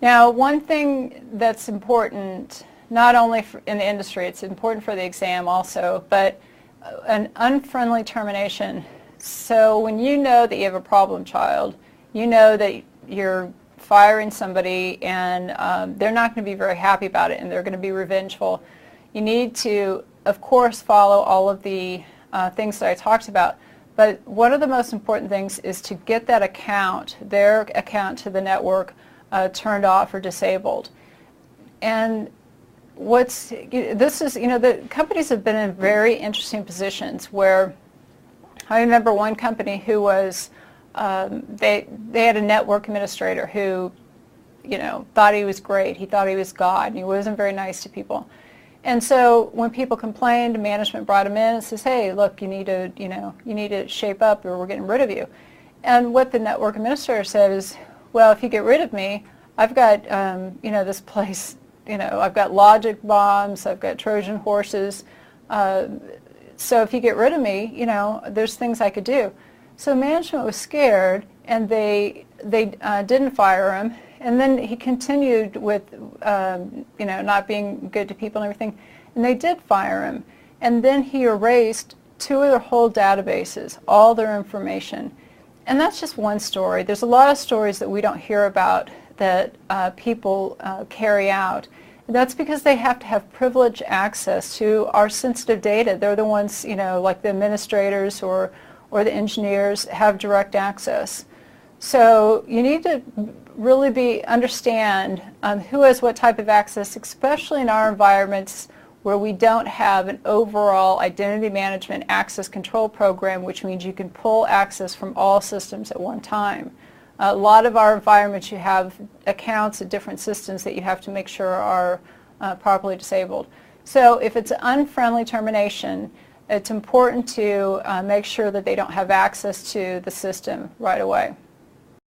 Now, one thing that's important, not only in the industry, it's important for the exam also, but an unfriendly termination. So when you know that you have a problem child, you know that you're firing somebody and they're not going to be very happy about it and they're going to be revengeful, you need to, of course, follow all of the things that I talked about. But one of the most important things is to get that account, their account to the network, turned off or disabled. And the companies have been in very interesting positions where I remember one company who was, they had a network administrator who, thought he was great. He thought he was God, and he wasn't very nice to people. And so when people complained, management brought him in and says, hey, look, you need to shape up or we're getting rid of you. And what the network administrator said is, well, if you get rid of me, I've got, this place, I've got logic bombs, I've got Trojan horses. So if you get rid of me, there's things I could do. So management was scared, and they didn't fire him. And then he continued with, not being good to people and everything. And they did fire him. And then he erased 2 of their whole databases, all their information. And that's just one story. There's a lot of stories that we don't hear about that people carry out. And that's because they have to have privileged access to our sensitive data. They're the ones, like the administrators or the engineers have direct access. So you need to really understand who has what type of access, especially in our environments where we don't have an overall identity management access control program, which means you can pull access from all systems at one time. A lot of our environments, you have accounts of different systems that you have to make sure are properly disabled. So if it's an unfriendly termination, it's important to make sure that they don't have access to the system right away.